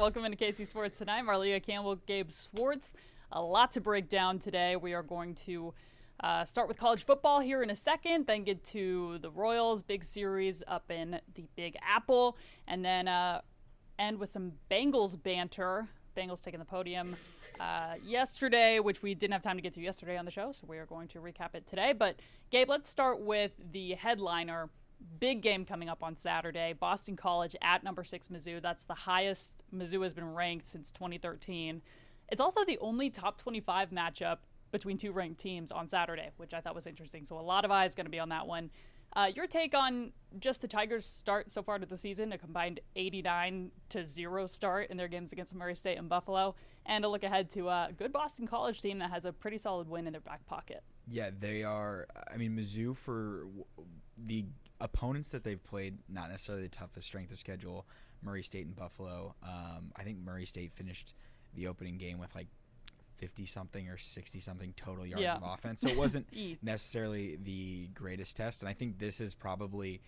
Welcome into Casey Swartz tonight. Marleah, Campbell, Gabe, Swartz. A lot to break down today. We are going to start with college football here in a second, then get to the Royals, big series up in the Big Apple, and then end with some Bengals banter. Bengals taking the podium yesterday, which we didn't have time to get to yesterday on the show, so we are going to recap it today. But, Gabe, let's start with the headliner. Big game coming up on Saturday. Boston College at number 6 Mizzou. That's the highest Mizzou has been ranked since 2013. It's also the only top 25 matchup between two ranked teams on Saturday, which I thought was interesting. So a lot of eyes going to be on that one. Your take on just the Tigers' start so far to the season, a combined 89-0 start in their games against Murray State and Buffalo, and a look ahead to a good Boston College team that has a pretty solid win in their back pocket. Yeah, they are. I mean, Mizzou, for the opponents that they've played, not necessarily the toughest strength of schedule, Murray State and Buffalo. I think Murray State finished the opening game with like 50-something or 60-something total yards of offense. So it wasn't necessarily the greatest test. And I think this is probably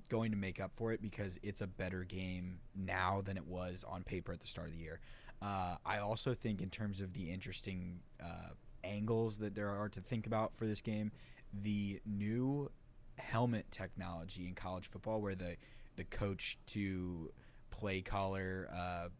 going to make up for it because it's a better game now than it was on paper at the start of the year. I also think in terms of the interesting angles that there are to think about for this game, the new helmet technology in college football where the coach to play caller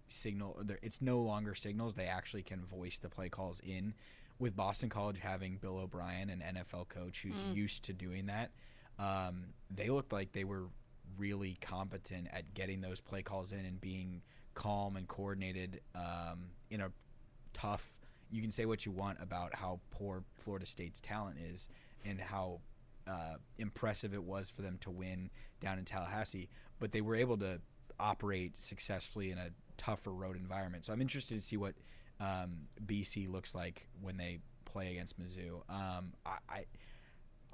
signal, it's no longer signals, they actually can voice the play calls in. With Boston College having Bill O'Brien, an NFL coach who's used to doing that, they looked like they were really competent at getting those play calls in and being calm and coordinated in a tough. You can say what you want about how poor Florida State's talent is and how impressive it was for them to win down in Tallahassee, but they were able to operate successfully in a tougher road environment. So I'm interested to see what BC looks like when they play against Mizzou.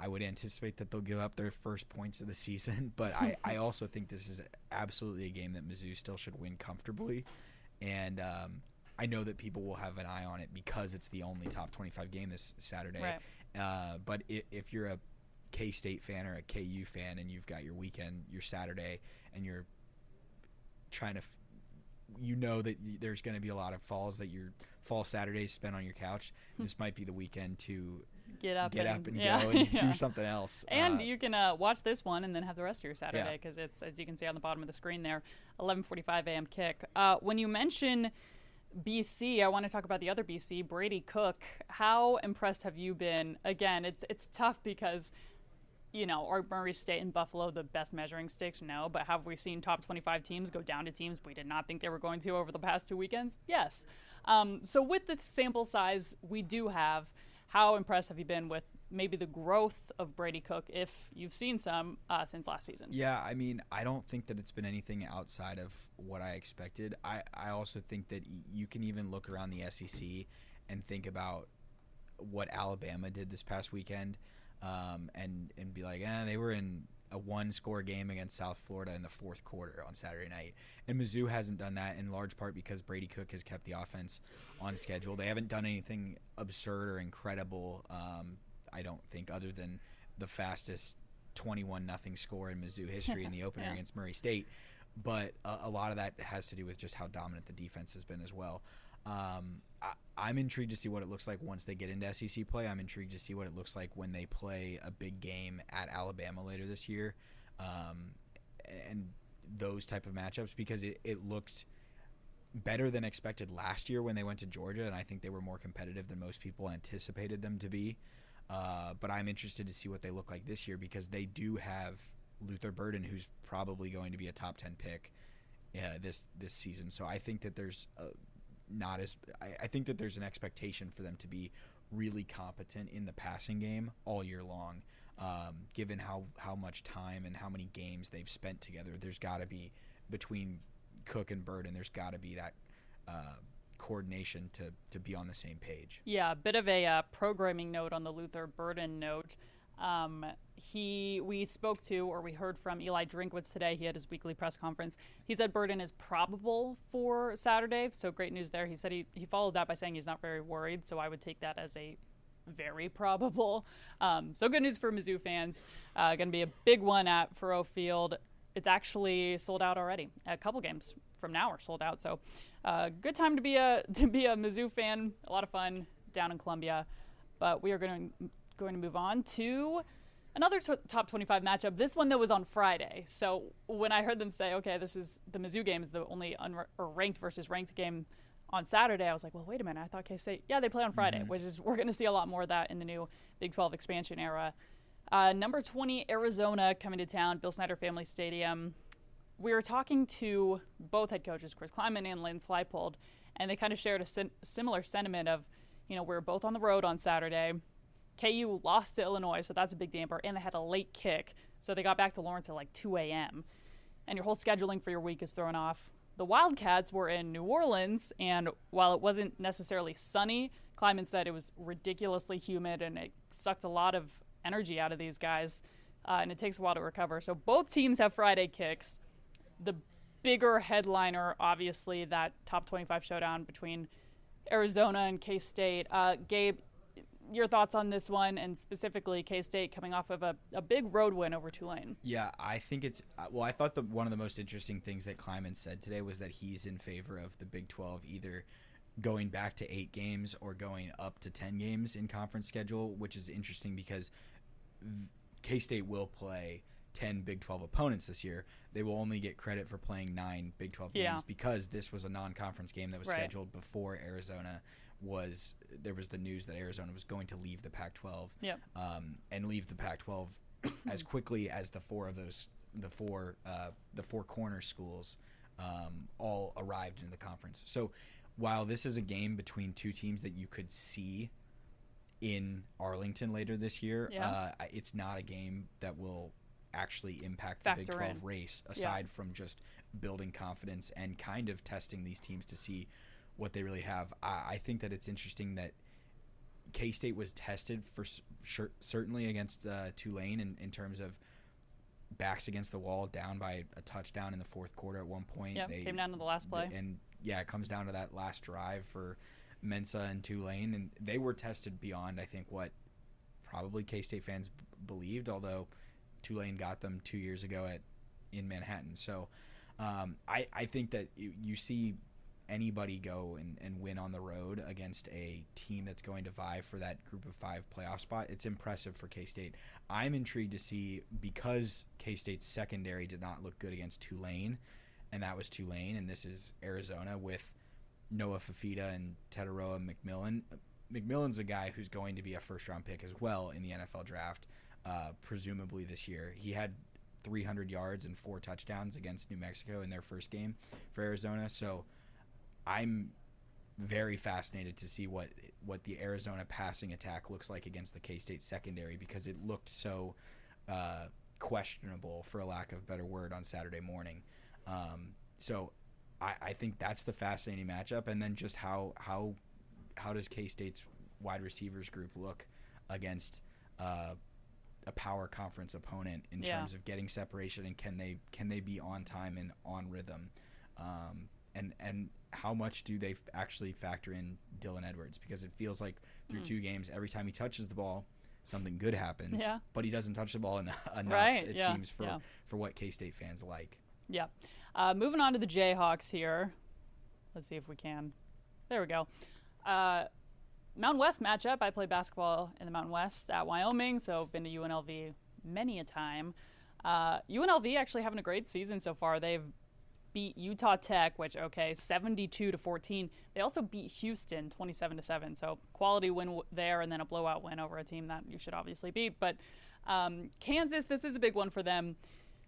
I would anticipate that they'll give up their first points of the season, but I also think this is absolutely a game that Mizzou still should win comfortably. And I know that people will have an eye on it because it's the only top 25 game this Saturday. Right. But if you're a K-State fan or a KU fan and you've got your weekend, your Saturday, and you're trying to you know that there's going to be a lot of fall Saturdays spent on your couch, this might be the weekend to get up and go and do something else. And you can watch this one and then have the rest of your Saturday because it's, as you can see on the bottom of the screen there, 11:45 a.m. kick. When you mention BC, I want to talk about the other BC, Brady Cook. How impressed have you been? Again, it's tough because, you know, are Murray State and Buffalo the best measuring sticks? No. But have we seen top 25 teams go down to teams we did not think they were going to over the past 2 weekends? Yes. So with the sample size we do have, how impressed have you been with maybe the growth of Brady Cook, if you've seen some, since last season? Yeah, I mean, I don't think that it's been anything outside of what I expected. I also think that you can even look around the SEC and think about what Alabama did this past weekend. And be like, they were in a one-score game against South Florida in the fourth quarter on Saturday night. And Mizzou hasn't done that in large part because Brady Cook has kept the offense on schedule. They haven't done anything absurd or incredible, I don't think, other than the fastest 21-0 score in Mizzou history in the opener against Murray State. But a lot of that has to do with just how dominant the defense has been as well. I'm intrigued to see what it looks like once they get into SEC play. I'm intrigued to see what it looks like when they play a big game at Alabama later this year, and those type of matchups, because it looked better than expected last year when they went to Georgia, and I think they were more competitive than most people anticipated them to be. But I'm interested to see what they look like this year because they do have Luther Burden, who's probably going to be a top 10 pick this season. So I think that there's I think that there's an expectation for them to be really competent in the passing game all year long, given how much time and how many games they've spent together. There's got to be, between Cook and Burden, there's got to be that coordination to be on the same page. Yeah, a bit of a programming note on the Luther Burden note. We spoke to, or we heard from Eli Drinkwitz today. He had his weekly press conference. He said Burden is probable for Saturday, so great news there. He said he followed that by saying he's not very worried, so I would take that as a very probable. So good news for Mizzou fans. Going to be a big one at Faurot Field. it's actually sold out already. A couple games from now are sold out. So good time to be a Mizzou fan. A lot of fun down in Columbia. But we are going to move on to another top 25 matchup. This one, though, was on Friday. So when I heard them say, okay, this is the Mizzou game is the only ranked versus ranked game on Saturday, I was like, well, wait a minute. I thought K-State, they play on Friday, which is we're going to see a lot more of that in the new Big 12 expansion era. Number 20, Arizona coming to town, Bill Snyder Family Stadium. We were talking to both head coaches, Chris Kleiman and Lynn Leipold, and they kind of shared a similar sentiment of, we were both on the road on Saturday. KU lost to Illinois, so that's a big damper, and they had a late kick, so they got back to Lawrence at like 2 a.m., and your whole scheduling for your week is thrown off. The Wildcats were in New Orleans, and while it wasn't necessarily sunny, Kleiman said it was ridiculously humid, and it sucked a lot of energy out of these guys, and it takes a while to recover. So both teams have Friday kicks. The bigger headliner, obviously, that top 25 showdown between Arizona and K-State. Gabe, your thoughts on this one, and specifically K-State coming off of a big road win over Tulane? Yeah, I think it's I thought one of the most interesting things that Kleiman said today was that he's in favor of the Big 12 either going back to 8 games or going up to 10 games in conference schedule, which is interesting because K-State will play 10 Big 12 opponents this year. They will only get credit for playing 9 Big 12 games because this was a non-conference game that was scheduled before Arizona there was the news that Arizona was going to leave the Pac-12 and leave the Pac-12 as quickly as the four corner schools all arrived in the conference. So while this is a game between two teams that you could see in Arlington later this year, it's not a game that will actually impact the Big 12 race aside from just building confidence and kind of testing these teams to see what they really have. I think that it's interesting that K-State was tested for certainly against Tulane in terms of backs against the wall, down by a touchdown in the fourth quarter at one point. Yeah, came down to the last play. And it comes down to that last drive for Mensa and Tulane, and they were tested beyond, I think, what probably K-State fans believed, although Tulane got them 2 years ago in Manhattan. So I think that you see anybody go and win on the road against a team that's going to vie for that group of 5 playoff spot. It's impressive for K-State. I'm intrigued to see, because K-State's secondary did not look good against Tulane, and that was Tulane, and this is Arizona with Noah Fafita and Tetaroa McMillan. McMillan's a guy who's going to be a first-round pick as well in the NFL draft, presumably this year. He had 300 yards and 4 touchdowns against New Mexico in their first game for Arizona, so I'm very fascinated to see what the Arizona passing attack looks like against the K-State secondary, because it looked so questionable, for a lack of a better word, on Saturday morning. So I think that's the fascinating matchup, and then just how does K-State's wide receivers group look against a power conference opponent in terms of getting separation, and can they be on time and on rhythm, and how much do they actually factor in Dylan Edwards, because it feels like through 2 games, every time he touches the ball, something good happens, but he doesn't touch the ball enough, it seems, for what K-State fans like. Yeah. Moving on to the Jayhawks here. Let's see if we can. There we go. Mountain West matchup. I played basketball in the Mountain West at Wyoming, so I've been to UNLV many a time. UNLV actually having a great season so far. They've beat Utah Tech, which, 72-14. They also beat Houston 27-7. So quality win there, and then a blowout win over a team that you should obviously beat. But Kansas, this is a big one for them.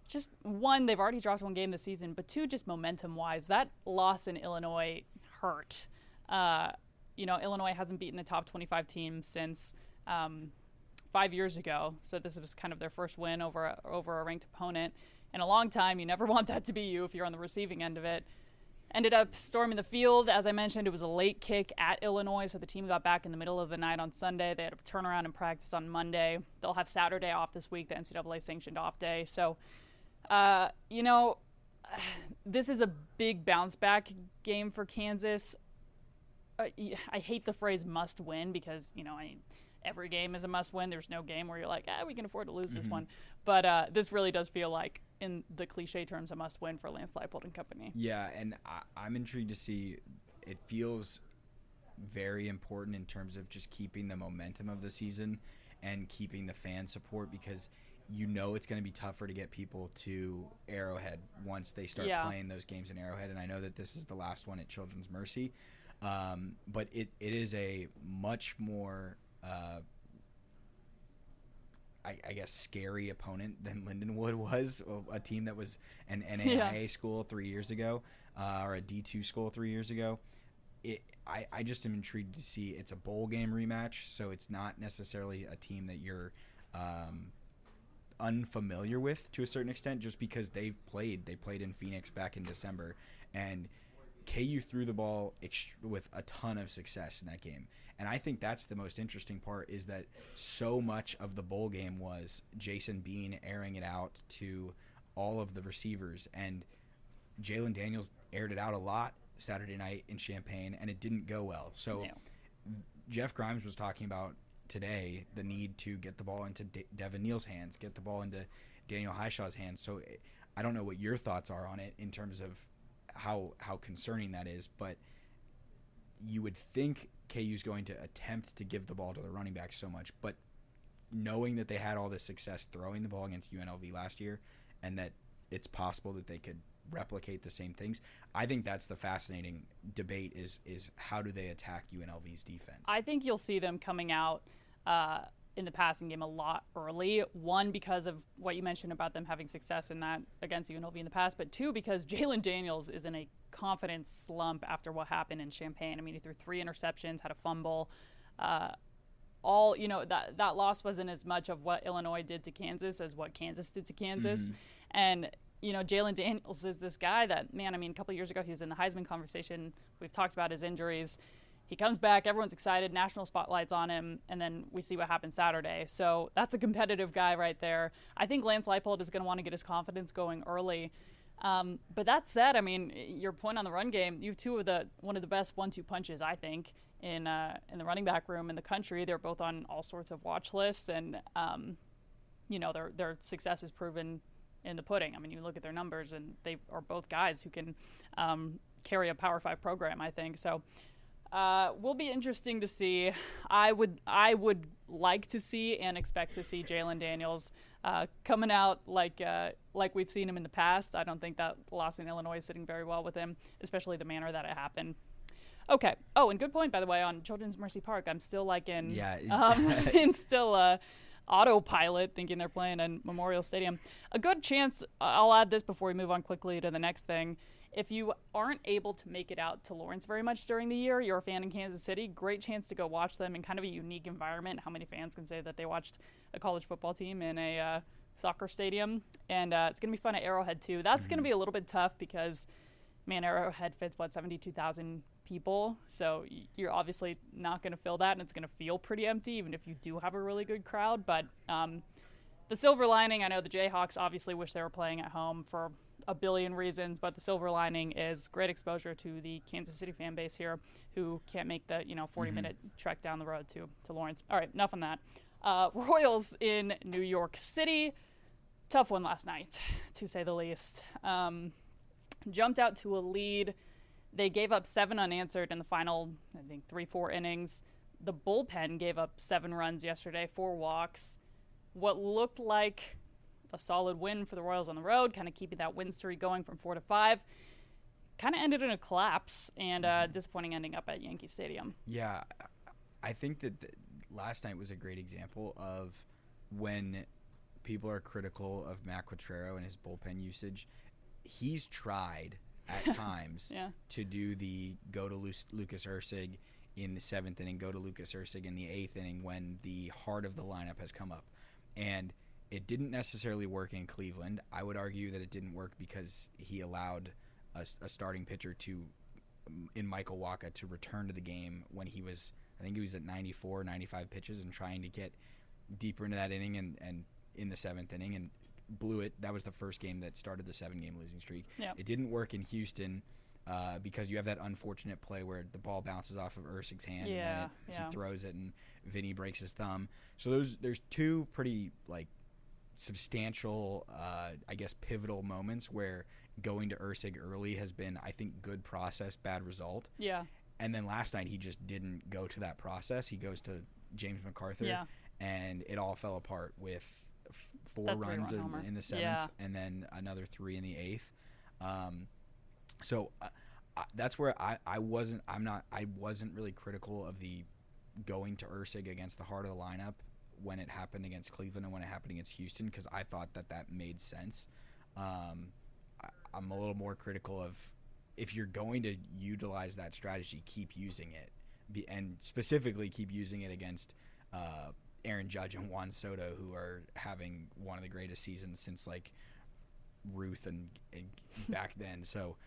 Just 1, they've already dropped 1 game this season, but 2, just momentum-wise, that loss in Illinois hurt. Illinois hasn't beaten a top 25 team since 5 years ago, so this was kind of their first win over a ranked opponent in a long time. You never want that to be you if you're on the receiving end of it. Ended up storming the field. As I mentioned, it was a late kick at Illinois, so the team got back in the middle of the night on Sunday. They had a turnaround and practice on Monday. They'll have Saturday off this week, the NCAA sanctioned off day. So, this is a big bounce back game for Kansas. I hate the phrase must win, because, every game is a must win. There's no game where you're like, we can afford to lose this one. But this really does feel like in the cliche terms, a must-win for Lance Leipold and company. Yeah, and I'm intrigued to see. It feels very important in terms of just keeping the momentum of the season and keeping the fan support, because it's going to be tougher to get people to Arrowhead once they start playing those games in Arrowhead. And I know that this is the last one at Children's Mercy, but it is a much more I guess scary opponent than Lindenwood was, a team that was an NAIA school 3 years ago, or a D2 school 3 years ago. I just am intrigued to see. It's a bowl game rematch, so it's not necessarily a team that you're unfamiliar with to a certain extent, just because they played in Phoenix back in December, and KU threw the ball with a ton of success in that game. And I think that's the most interesting part, is that so much of the bowl game was Jason Bean airing it out to all of the receivers, and Jalen Daniels aired it out a lot Saturday night in Champaign, and it didn't go well. So Jeff Grimes was talking about today the need to get the ball into Devin Neal's hands, get the ball into Daniel Highshaw's hands. So I don't know what your thoughts are on it in terms of how concerning that is, but you would think KU's going to attempt to give the ball to the running back so much, but knowing that they had all this success throwing the ball against UNLV last year, and that it's possible that they could replicate the same things, I think that's the fascinating debate, is how do they attack UNLV's defense. I think you'll see them coming out in the passing game a lot early. One, because of what you mentioned about them having success in that against UNLV in the past, but two, because Jalen Daniels is in a confidence slump after what happened in Champaign. I mean, he threw 3 interceptions, had a fumble. That loss wasn't as much of what Illinois did to Kansas as what Kansas did to Kansas. Mm-hmm. And Jalen Daniels is this guy that, man, I mean, a couple of years ago he was in the Heisman conversation. We've talked about his injuries. He comes back, everyone's excited, national spotlight's on him, and then we see what happened Saturday. So that's a competitive guy right there. I think Lance Leipold is going to want to get his confidence going early. But that said, I mean, your point on the run game, you have one of the best 1-2 punches, I think, in the running back room in the country. They're both on all sorts of watch lists, and their success is proven in the pudding. I mean, you look at their numbers, and they are both guys who can carry a Power 5 program, I think. So will be interesting to see. I would like to see and expect to see Jalen Daniels coming out like we've seen him in the past. I don't think that loss in Illinois is sitting very well with him, especially the manner that it happened. Okay. Oh, and good point, by the way, on Children's Mercy Park. I'm still still autopilot, thinking they're playing in Memorial Stadium. A good chance, I'll add this before we move on quickly to the next thing. If you aren't able to make it out to Lawrence very much during the year, you're a fan in Kansas City, great chance to go watch them in kind of a unique environment. How many fans can say that they watched a college football team in a soccer stadium? And it's going to be fun at Arrowhead, too. That's going to be a little bit tough because, man, Arrowhead fits, 72,000 people. So you're obviously not going to fill that, and it's going to feel pretty empty, even if you do have a really good crowd. But the silver lining, I know the Jayhawks obviously wish they were playing at home for a billion reasons, but the silver lining is great exposure to the Kansas City fan base here who can't make the 40-minute trek down the road to Lawrence. All right, enough on that. Royals in New York City. Tough one last night, to say the least. Jumped out to a lead. They gave up 7 unanswered in the final, I think, 3-4 innings. The bullpen gave up 7 runs yesterday, 4 walks. What looked like a solid win for the Royals on the road, kind of keeping that win streak going from 4 to 5. Kind of ended in a collapse and disappointing ending up at Yankee Stadium. Yeah, I think that last night was a great example of when people are critical of Matt Quatrero and his bullpen usage. He's tried at times to do the go to Lucas Ursig in the 7th inning, go to Lucas Ursig in the 8th inning when the heart of the lineup has come up. And it didn't necessarily work in Cleveland. I would argue that it didn't work because he allowed a starting pitcher in Michael Wacha to return to the game when he was at 94, 95 pitches and trying to get deeper into that inning and in the 7th inning and blew it. That was the first game that started the 7-game losing streak. Yep. It didn't work in Houston because you have that unfortunate play where the ball bounces off of Ursig's hand and then he throws it and Vinny breaks his thumb. So there's 2 pretty substantial, I guess, pivotal moments where going to Ursig early has been, I think, good process, bad result. Yeah. And then last night he just didn't go to that process. He goes to James MacArthur, and it all fell apart with four runs in the seventh, and then another 3 in the eighth. So that's where I wasn't really critical of the going to Ursig against the heart of the lineup when it happened against Cleveland and when it happened against Houston, because I thought that made sense. I'm a little more critical of, if you're going to utilize that strategy, keep using it, and specifically keep using it against Aaron Judge and Juan Soto, who are having one of the greatest seasons since like Ruth and back then. So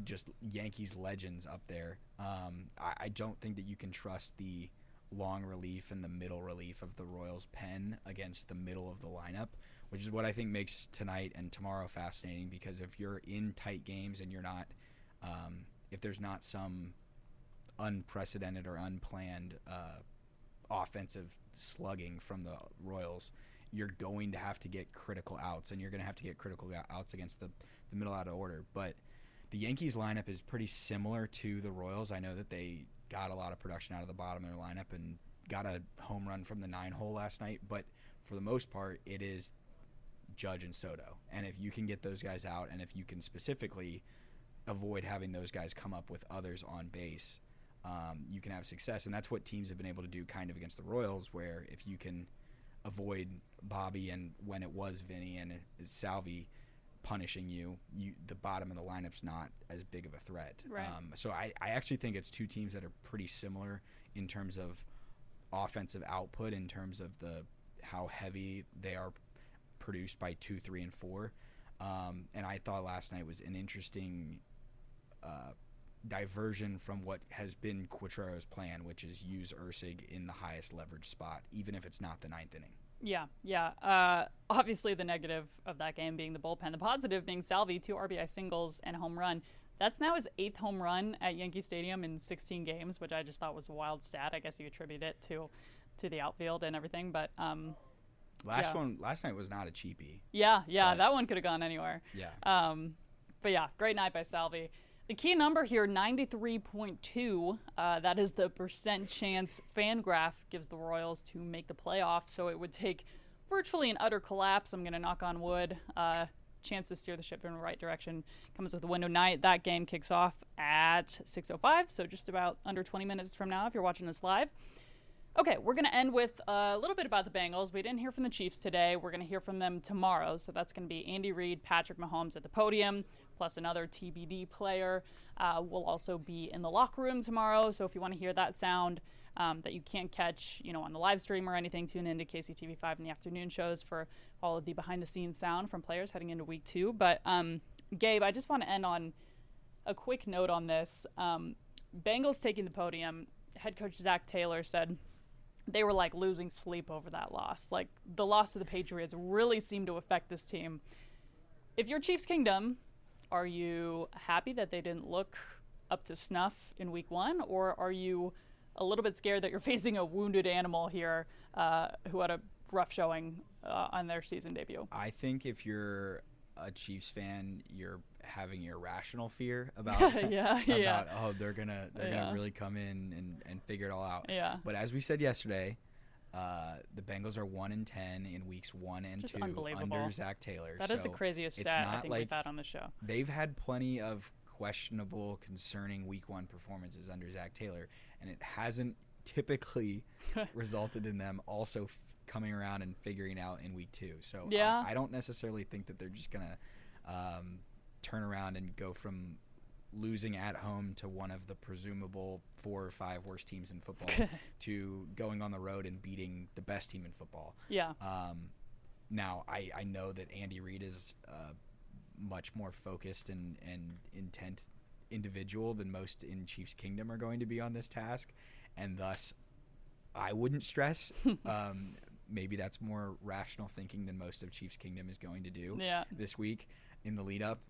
just Yankees legends up there. I don't think that you can trust the long relief and the middle relief of the Royals' pen against the middle of the lineup, which is what I think makes tonight and tomorrow fascinating, because if you're in tight games and you're not if there's not some unprecedented or unplanned offensive slugging from the Royals, you're going to have to get critical outs, and you're going to have to get critical outs against the middle out of order. But the Yankees lineup is pretty similar to the Royals. I know that they got a lot of production out of the bottom of their lineup and got a home run from the 9-hole last night, but for the most part, it is Judge and Soto. And if you can get those guys out, and if you can specifically avoid having those guys come up with others on base, you can have success. And that's what teams have been able to do kind of against the Royals, where if you can avoid Bobby, and when it was Vinny and Salvi punishing you, the bottom of the lineup's not as big of a threat. Right. So I actually think it's two teams that are pretty similar in terms of offensive output, in terms of how heavy they are produced by 2, 3, and 4. And I thought last night was an interesting diversion from what has been Quattro's plan, which is use Ursig in the highest leverage spot, even if it's not the 9th inning. Yeah. Obviously, the negative of that game being the bullpen. The positive being Salvi, 2 RBI singles and a home run. That's now his 8th home run at Yankee Stadium in 16 games, which I just thought was a wild stat. I guess you attribute it to the outfield and everything. But last night was not a cheapie. Yeah, that one could have gone anywhere. Yeah. But yeah, great night by Salvi. The key number here, 93.2. That is the percent chance Fangraph gives the Royals to make the playoffs. So it would take virtually an utter collapse. I'm going to knock on wood. Chance to steer the ship in the right direction comes with the window night. That game kicks off at 6:05, so just about under 20 minutes from now if you're watching this live. Okay, we're going to end with a little bit about the Bengals. We didn't hear from the Chiefs today. We're going to hear from them tomorrow. So that's going to be Andy Reid, Patrick Mahomes at the podium, plus another TBD player will also be in the locker room tomorrow. So if you want to hear that sound that you can't catch, on the live stream or anything, tune in to KCTV5 in the afternoon shows for all of the behind-the-scenes sound from players heading into week 2. But Gabe, I just want to end on a quick note on this. Bengals taking the podium. Head coach Zach Taylor said they were like losing sleep over that loss. Like, the loss to the Patriots really seemed to affect this team. If you're Chiefs Kingdom, are you happy that they didn't look up to snuff in week 1, or are you a little bit scared that you're facing a wounded animal here who had a rough showing on their season debut? I think if you're a Chiefs fan, you're having irrational fear about they're gonna really come in and figure it all out. Yeah. But as we said yesterday, the Bengals are 1-10 in weeks 1 and Just 2 unbelievable. under Zach Taylor. That is the craziest stat I think we've had on the show. They've had plenty of questionable, concerning week 1 performances under Zach Taylor, and it hasn't typically resulted in them also coming around and figuring out in week 2. So I don't necessarily think that they're just gonna turn around and go from losing at home to one of the presumable 4 or 5 worst teams in football to going on the road and beating the best team in football. Yeah. Now I know that Andy Reid is much more focused and intent individual than most in Chiefs Kingdom are going to be on this task, and thus I wouldn't stress. Maybe that's more rational thinking than most of Chiefs Kingdom is going to do this week in the lead up.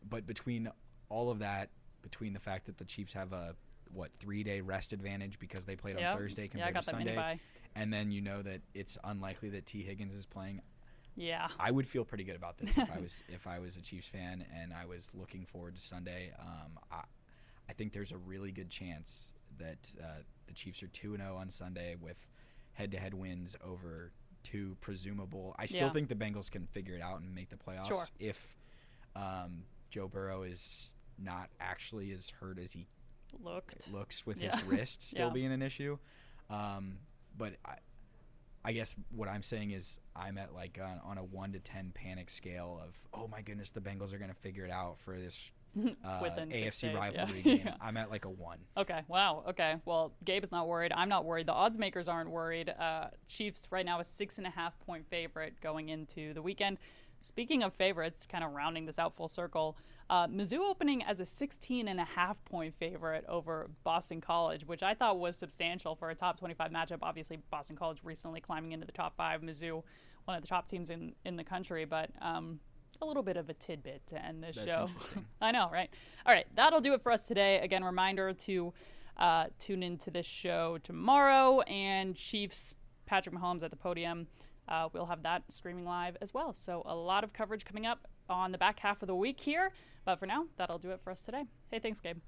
But between all of that, between the fact that the Chiefs have a 3-day rest advantage because they played on Thursday compared to Sunday, and then that it's unlikely that T. Higgins is playing, Yeah. I would feel pretty good about this if I was a Chiefs fan and I was looking forward to Sunday. I think there's a really good chance that the Chiefs are 2-0 on Sunday with head-to-head wins over two presumable. I still think the Bengals can figure it out and make the playoffs if Joe Burrow is not actually as hurt as he looks with his wrist still being an issue. But I guess what I'm saying is I'm at like on a 1 to 10 panic scale of, oh my goodness, the Bengals are going to figure it out for this AFC rivalry game. I'm at like a 1. Okay. Wow. Okay. Well, Gabe is not worried. I'm not worried. The odds makers aren't worried. Chiefs right now a 6.5-point favorite going into the weekend. Speaking of favorites, kind of rounding this out full circle, Mizzou opening as a 16.5-point favorite over Boston College, which I thought was substantial for a top 25 matchup. Obviously, Boston College recently climbing into the top 5. Mizzou, one of the top teams in the country, but a little bit of a tidbit to end this show. I know, right? All right, that'll do it for us today. Again, reminder to tune into this show tomorrow, and Chiefs Patrick Mahomes at the podium. We'll have that streaming live as well. So a lot of coverage coming up on the back half of the week here. But for now, that'll do it for us today. Hey, thanks, Gabe.